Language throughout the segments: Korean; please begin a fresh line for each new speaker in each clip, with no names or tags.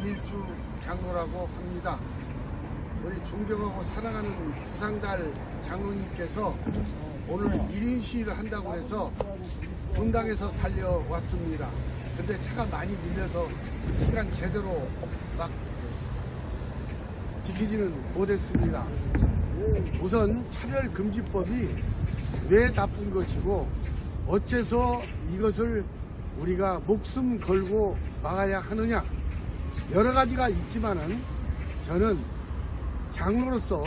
김일주 장로라고 합니다. 우리 존경하고 사랑하는 두상달 장로님께서 오늘 1인 시위를 한다고 해서 분당에서 달려왔습니다. 근데 차가 많이 밀려서 시간 제대로 막 지키지는 못했습니다. 우선 차별금지법이 왜 나쁜 것이고 어째서 이것을 우리가 목숨 걸고 막아야 하느냐, 여러 가지가 있지만은 저는 장로로서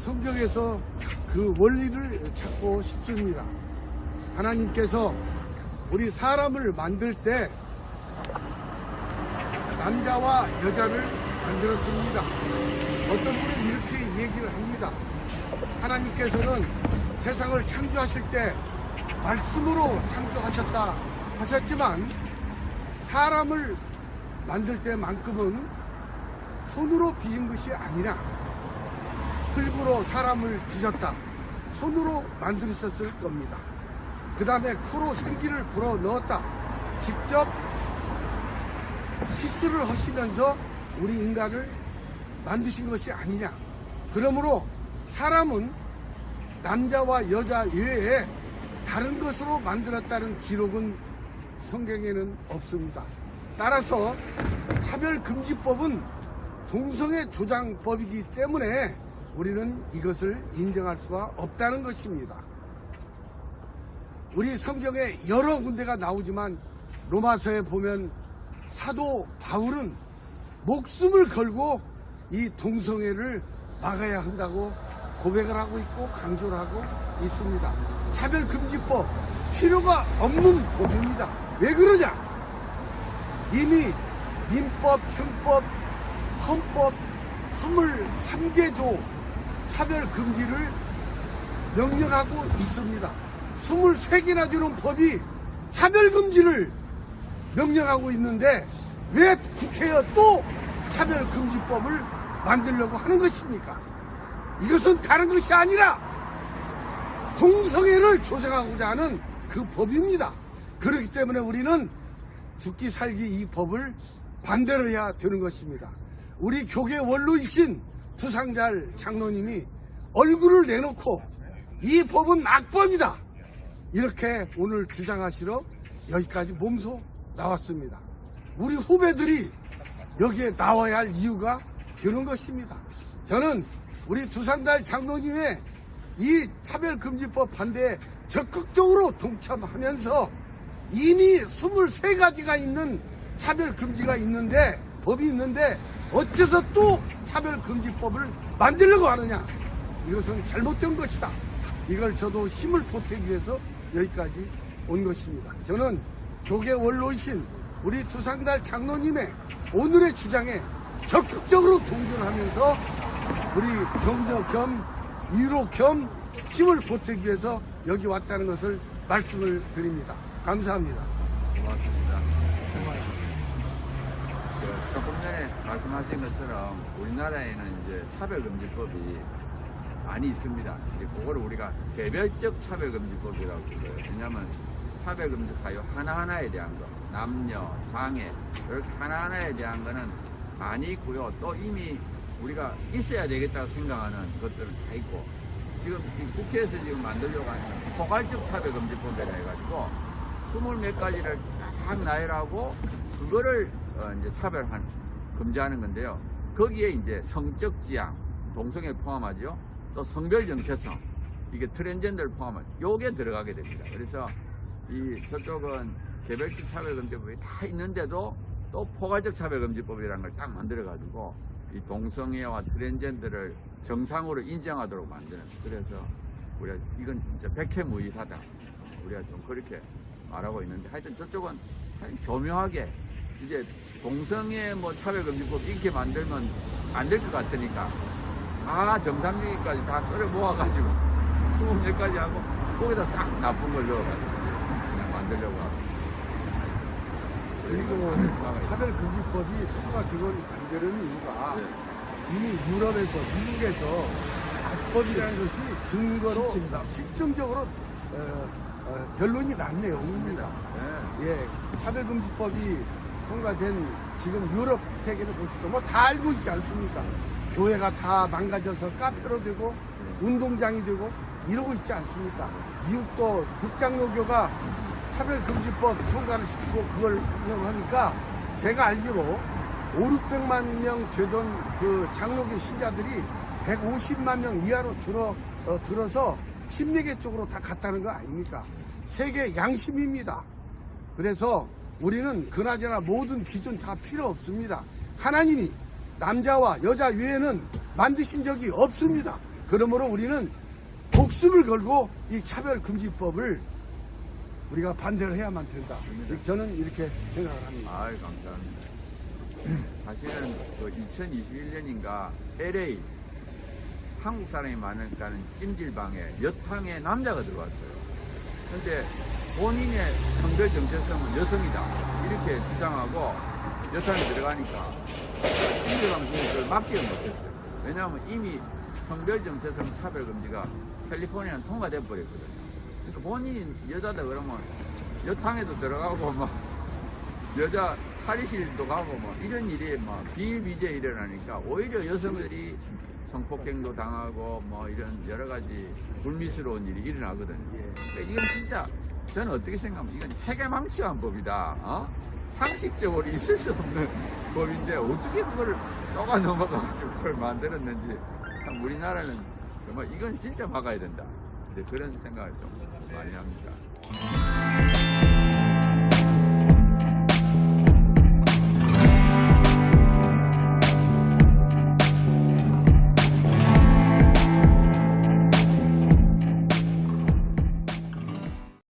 성경에서 그 원리를 찾고 싶습니다. 하나님께서 우리 사람을 만들 때 남자와 여자를 만들었습니다. 어떤 분은 이렇게 얘기를 합니다. 하나님께서는 세상을 창조하실 때 말씀으로 창조하셨다 하셨지만 사람을 만들 때만큼은 손으로 빚은 것이 아니라 흙으로 사람을 빚었다. 손으로 만드셨을 겁니다. 그 다음에 코로 생기를 불어 넣었다. 직접 키스를 하시면서 우리 인간을 만드신 것이 아니냐. 그러므로 사람은 남자와 여자 외에 다른 것으로 만들었다는 기록은 성경에는 없습니다. 따라서 차별금지법은 동성애 조장법이기 때문에 우리는 이것을 인정할 수가 없다는 것입니다. 우리 성경에 여러 군데가 나오지만 로마서에 보면 사도 바울은 목숨을 걸고 이 동성애를 막아야 한다고 고백을 하고 있고 강조를 하고 있습니다. 차별금지법 필요가 없는 법입니다. 왜 그러냐? 이미 민법, 형법, 헌법 23개조 차별금지를 명령하고 있습니다. 23개나 되는 법이 차별금지를 명령하고 있는데 왜 국회에 또 차별금지법을 만들려고 하는 것입니까? 이것은 다른 것이 아니라 동성애를 조장하고자 하는 그 법입니다. 그렇기 때문에 우리는 죽기 살기 이 법을 반대로 해야 되는 것입니다. 우리 교계 원로이신 두상달 장로님이 얼굴을 내놓고 이 법은 악법이다 이렇게 오늘 주장하시러 여기까지 몸소 나왔습니다. 우리 후배들이 여기에 나와야 할 이유가 되는 것입니다. 저는 우리 두상달 장로님의 이 차별금지법 반대에 적극적으로 동참하면서 이미 23가지가 있는 차별금지가 있는데 법이 있는데 어째서 또 차별금지법을 만들려고 하느냐. 이것은 잘못된 것이다. 이걸 저도 힘을 보태기 위해서 여기까지 온 것입니다. 저는 교계 원로이신 우리 두상달 장로님의 오늘의 주장에 적극적으로 동조를 하면서 우리 격려 겸 위로 겸 힘을 보태기 위해서 여기 왔다는 것을 말씀을 드립니다. 감사합니다.
고맙습니다. 조금 전에 말씀하신 것처럼 우리나라에는 이제 차별금지법이 많이 있습니다. 그거를 우리가 개별적 차별금지법이라고 불러요. 왜냐하면 차별금지 사유 하나하나에 대한 거, 남녀, 장애 이렇게 하나하나에 대한 거는 많이 있고요. 또 이미 우리가 있어야 되겠다고 생각하는 것들은 다 있고, 지금 이 국회에서 지금 만들려고 하는 포괄적 차별금지법이라 해가지고 20몇 가지를 쫙 나열하고 그거를 이제 금지하는 건데요. 거기에 이제 성적 지향, 동성애 포함하죠. 또 성별 정체성, 이게 트랜스젠더를 포함한 요게 들어가게 됩니다. 그래서 저쪽은 개별적 차별금지법이 다 있는데도 또 포괄적 차별금지법이라는 걸 딱 만들어가지고 이 동성애와 트랜스젠더를 정상으로 인정하도록 만드는, 그래서 우리가 이건 진짜 백해무익하다 우리가 좀 그렇게 말하고 있는데, 하여튼 저쪽은 교묘하게 이제 동성애 차별금지법 이렇게 만들면 안 될 것 같으니까 다 정상적인까지 다 끌어 모아가지고 20몇 가지 하고 거기다 싹 나쁜 걸 넣어가지고 그냥 만들려고 하고.
그리고 차별금지법이 초과적으로 만드는 이유가 이미 유럽에서 미국에서 악법이라는 것이 증거로 실증적으로 결론이 난 내용입니다. 예, 차별금지법이 통과된 지금 유럽 세계를 보시죠. 뭐 다 알고 있지 않습니까? 교회가 다 망가져서 카페로 되고 운동장이 되고 이러고 있지 않습니까? 미국도 국장로교가 차별금지법 통과를 시키고 그걸 운영하니까 제가 알기로 500~600만 명 되던 그 장로교 신자들이 150만 명 이하로 들어서 침례계 쪽으로 다 갔다는 거 아닙니까? 세계 양심입니다. 그래서 우리는 그나저나 모든 기준 다 필요 없습니다. 하나님이 남자와 여자 외에는 만드신 적이 없습니다. 그러므로 우리는 목숨을 걸고 이 차별금지법을 우리가 반대를 해야만 된다. 저는 이렇게 생각을 합니다.
아유, 감사합니다. 사실은 그 2021년인가 LA 한국 사람이 많으니까는 찜질방에 여탕에 남자가 들어왔어요. 근데 본인의 성별 정체성은 여성이다 이렇게 주장하고 여탕에 들어가니까 찜질방 주인이 그걸 막지를 못했어요. 왜냐하면 이미 성별 정체성 차별 금지가 캘리포니아는 통과돼 버렸거든요. 그러니까 본인이 여자다 그러면 여탕에도 들어가고 막 여자 탈의실도 가고 뭐 이런 일이 뭐 비일비재 일어나니까 오히려 여성들이 성폭행도 당하고 뭐 이런 여러 가지 불미스러운 일이 일어나거든요. 그러니까 이건 진짜 저는 어떻게 생각하면 이건 핵에망치한 법이다. 상식적으로 있을 수 없는 법인데 어떻게 그걸 쏘가 넘어가지고 그걸 만들었는지 참 우리나라는 정말 이건 진짜 막아야 된다. 그런 생각을 좀 많이 합니다.